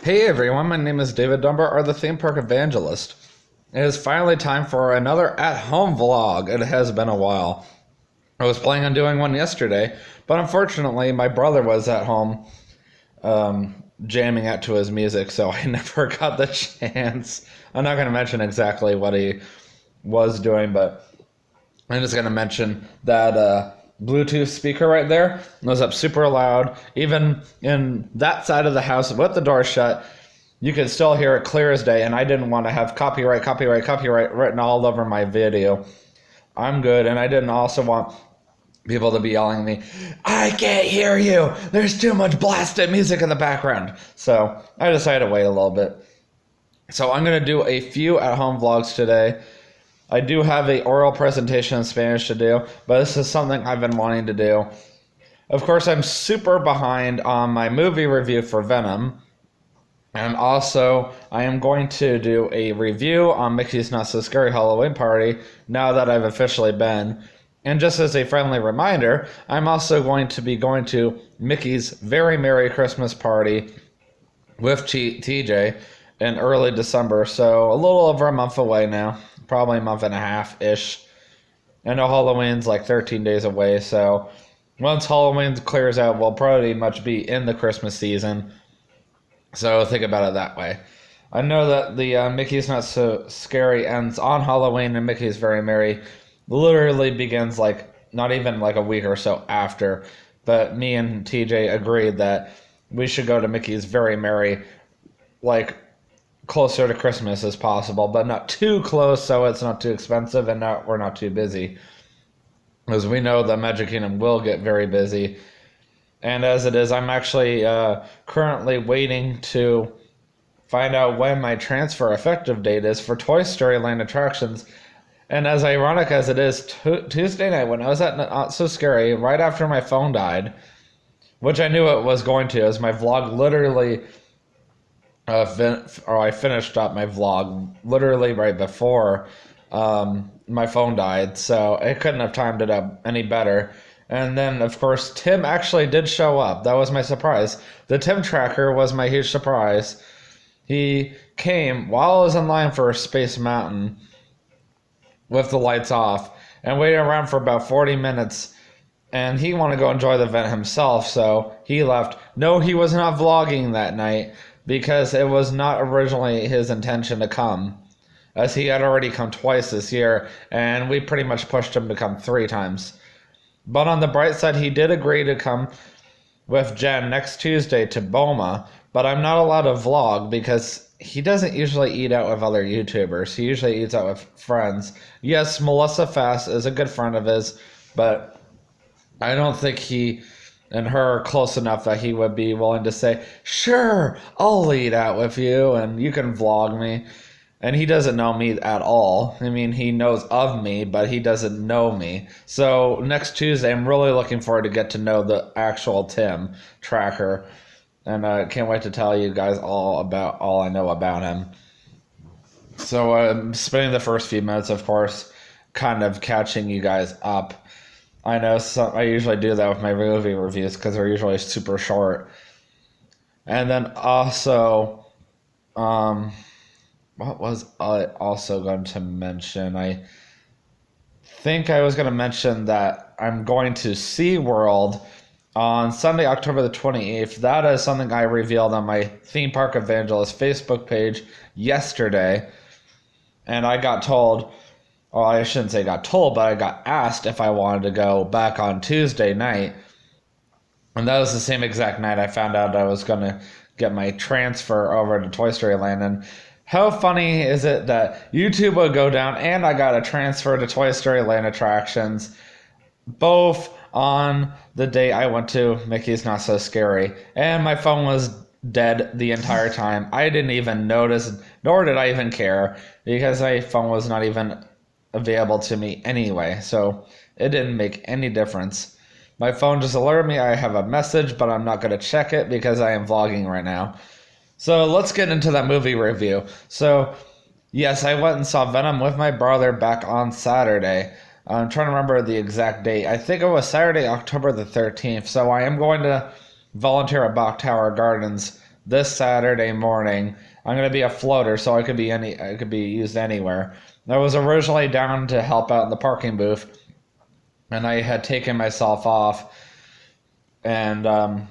Hey everyone, my name is David Dunbar, or the Theme Park Evangelist. It is finally time for another at-home vlog. It has been a while. I was planning on doing one yesterday, but unfortunately my brother was at home jamming out to his music, so I never got the chance. I'm not going to mention exactly what he was doing, but I'm just going to mention that Bluetooth speaker right there was up super loud. Even in that side of the house with the door shut, you could still hear it clear as day, and I didn't want to have copyright written all over my video. I'm good, and I didn't also want people to be yelling at me, I can't hear you! There's too much blasted music in the background! So I decided to wait a little bit. So I'm going to do a few at-home vlogs today. I do have a oral presentation in Spanish to do, but this is something I've been wanting to do. Of course, I'm super behind on my movie review for Venom. And also, I am going to do a review on Mickey's Not So Scary Halloween Party now that I've officially been. And just as a friendly reminder, I'm also going to be going to Mickey's Very Merry Christmas Party with TJ in early December, so a little over a month away now. Probably a month and a half-ish. I know Halloween's like 13 days away, so once Halloween clears out, we'll pretty much be in the Christmas season. So think about it that way. I know that the Mickey's Not So Scary ends on Halloween, and Mickey's Very Merry literally begins like not even like a week or so after. But me and TJ agreed that we should go to Mickey's Very Merry like closer to Christmas as possible, but not too close so it's not too expensive and we're not too busy. Because we know the Magic Kingdom will get very busy. And as it is, I'm actually currently waiting to find out when my transfer effective date is for Toy Story Land attractions. And as ironic as it is, Tuesday night when I was at Not So Scary, right after my phone died, which I knew it was going to, as my vlog literally... I finished up my vlog literally right before my phone died, so I couldn't have timed it up any better. And then, of course, Tim actually did show up. That was my surprise. The Tim tracker was my huge surprise. He came while I was in line for Space Mountain with the lights off and waited around for about 40 minutes. And he wanted to go enjoy the event himself, so he left. No, he was not vlogging that night, because it was not originally his intention to come, as he had already come twice this year, and we pretty much pushed him to come 3 times. But on the bright side, he did agree to come with Jen next Tuesday to Boma, but I'm not allowed to vlog because he doesn't usually eat out with other YouTubers. He usually eats out with friends. Yes, Melissa Fast is a good friend of his, but I don't think he and her are close enough that he would be willing to say, sure, I'll eat out with you and you can vlog me. And he doesn't know me at all. I mean, he knows of me, but he doesn't know me. So next Tuesday, I'm really looking forward to get to know the actual Tim tracker. And I can't wait to tell you guys all about all I know about him. So I'm spending the first few minutes, of course, kind of catching you guys up. I know I usually do that with my movie reviews because they're usually super short. And then also, what was I also going to mention? I think I was going to mention that I'm going to SeaWorld on Sunday, October the 28th. That is something I revealed on my Theme Park Evangelist Facebook page yesterday. And I got told... Well, I shouldn't say got told, but I got asked if I wanted to go back on Tuesday night. And that was the same exact night I found out I was going to get my transfer over to Toy Story Land. And how funny is it that YouTube would go down and I got a transfer to Toy Story Land attractions, both on the day I went to Mickey's Not So Scary. And my phone was dead the entire time. I didn't even notice, nor did I even care, because my phone was not even available to me anyway, so it didn't make any difference. My phone just alerted me I have a message, but I'm not going to check it because I am vlogging right now. So let's get into that movie review. So yes, I went and saw Venom with my brother back on Saturday. I'm trying to remember the exact date. I think it was Saturday, October the 13th. So I am going to volunteer at Bok Tower Gardens this Saturday morning. I'm going to be a floater, so I could be used anywhere. I was originally down to help out in the parking booth, and I had taken myself off, and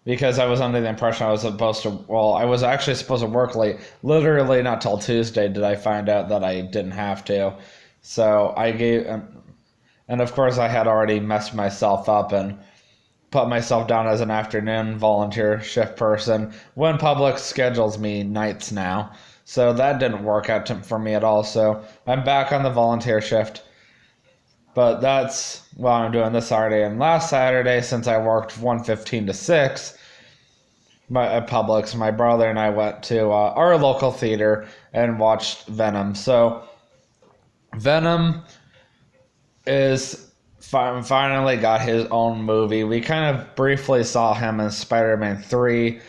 because I was under the impression I was supposed to, well, I was actually supposed to work late. Literally not till Tuesday did I find out that I didn't have to. So I gave, and of course I had already messed myself up and put myself down as an afternoon volunteer shift person when public schedules me nights now. So that didn't work out for me at all. So I'm back on the volunteer shift. But that's what I'm doing this Saturday. And last Saturday, since I worked 1:15 to 6 at Publix, my brother and I went to our local theater and watched Venom. So Venom is finally got his own movie. We kind of briefly saw him in Spider-Man 3,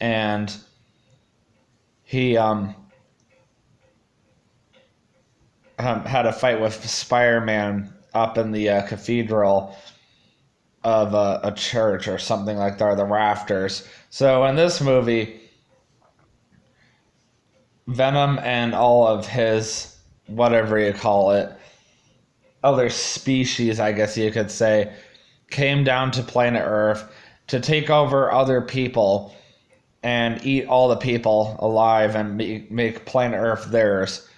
and he had a fight with Spider-Man up in the cathedral of a church or something like that, or the rafters. So in this movie, Venom and all of his, whatever you call it, other species, I guess you could say, came down to planet Earth to take over other people and eat all the people alive and make planet Earth theirs.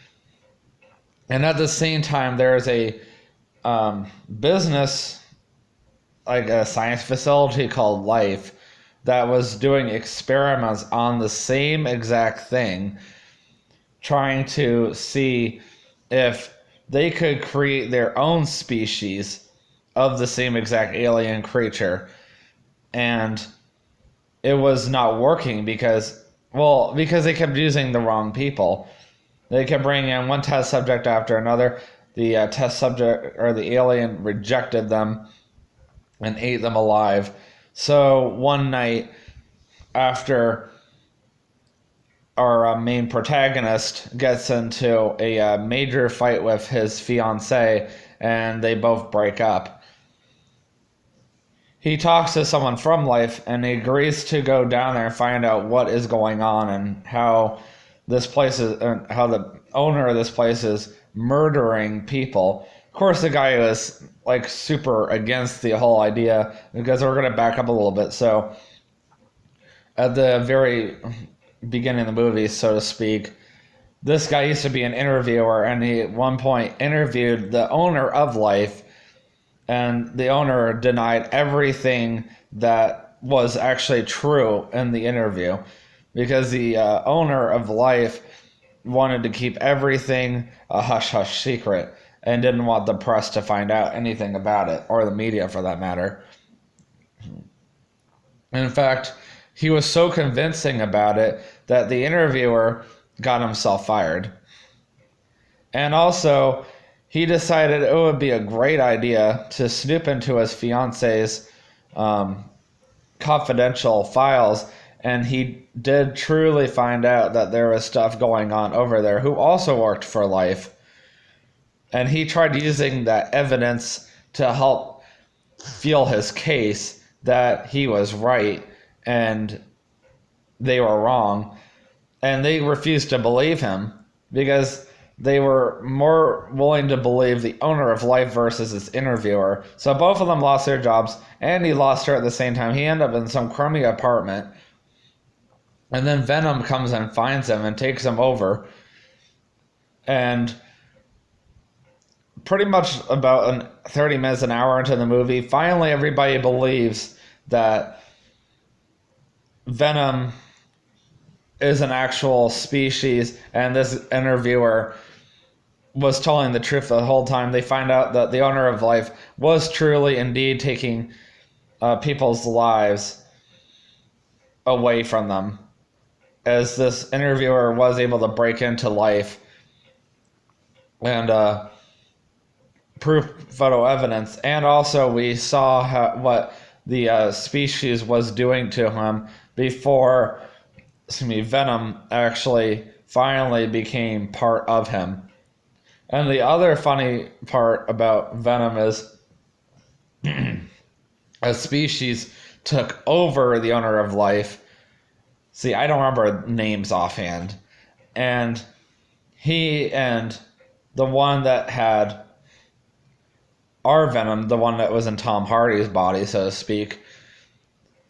And at the same time, there's a business, like a science facility called Life, that was doing experiments on the same exact thing, trying to see if they could create their own species of the same exact alien creature. And it was not working because they kept using the wrong people. They kept bringing in one test subject after another. The test subject, or the alien, rejected them and ate them alive. So one night, after our main protagonist gets into a major fight with his fiancée, and they both break up, he talks to someone from Life, and he agrees to go down there and find out what is going on and how this place is, how the owner of this place is murdering people. Of course, the guy was like super against the whole idea, because we're going to back up a little bit. So at the very beginning of the movie, so to speak, this guy used to be an interviewer, and he at one point interviewed the owner of Life, and the owner denied everything that was actually true in the interview, because the owner of Life wanted to keep everything a hush-hush secret and didn't want the press to find out anything about it, or the media for that matter. In fact, he was so convincing about it that the interviewer got himself fired. And also, he decided it would be a great idea to snoop into his fiance's confidential files, and he did truly find out that there was stuff going on over there, who also worked for Life. And he tried using that evidence to help fuel his case that he was right and they were wrong. And they refused to believe him, because they were more willing to believe the owner of Life versus his interviewer. So both of them lost their jobs, and he lost her at the same time. He ended up in some crummy apartment. And then Venom comes and finds him and takes him over. And pretty much about 30 minutes, an hour into the movie, finally everybody believes that Venom is an actual species, and this interviewer was telling the truth the whole time. They find out that the owner of Life was truly indeed taking people's lives away from them, as this interviewer was able to break into Life and proof photo evidence. And also we saw what the species was doing to him before Venom actually finally became part of him. And the other funny part about Venom is a species took over the owner of life. See, I don't remember names offhand. And he and the one that had our Venom, the one that was in Tom Hardy's body, so to speak,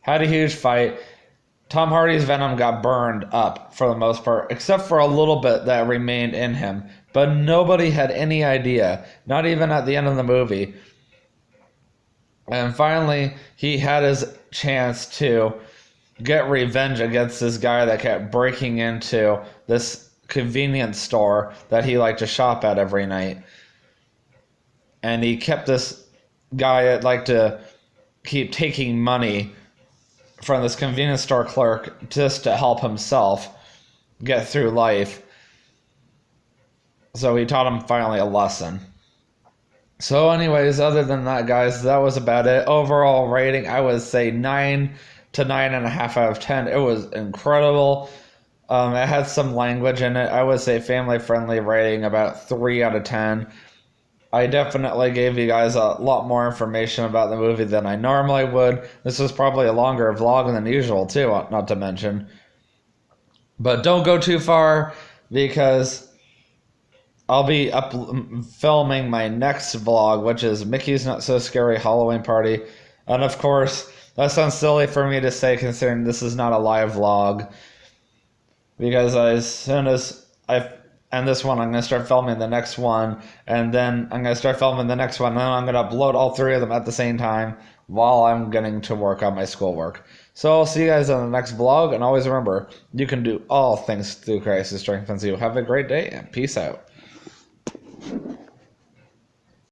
had a huge fight. Tom Hardy's Venom got burned up for the most part, except for a little bit that remained in him. But nobody had any idea, not even at the end of the movie. And finally, he had his chance to get revenge against this guy that kept breaking into this convenience store that he liked to shop at every night. And he kept this guy that liked to keep taking money from this convenience store clerk just to help himself get through life. So he taught him finally a lesson. So anyways, other than that, guys, that was about it. Overall rating, I would say 9 to 9.5 out of 10. It was incredible. It had some language in it. I would say family-friendly rating, about 3 out of 10. I definitely gave you guys a lot more information about the movie than I normally would. This was probably a longer vlog than usual, too, not to mention. But don't go too far, because I'll be filming my next vlog, which is Mickey's Not So Scary Halloween Party. And of course, that sounds silly for me to say considering this is not a live vlog. Because as soon as I end this one, I'm going to start filming the next one. And then I'm going to start filming the next one. And then I'm going to upload all 3 of them at the same time while I'm getting to work on my schoolwork. So I'll see you guys on the next vlog. And always remember, you can do all things through Christ who strengthens you. Have a great day and peace out.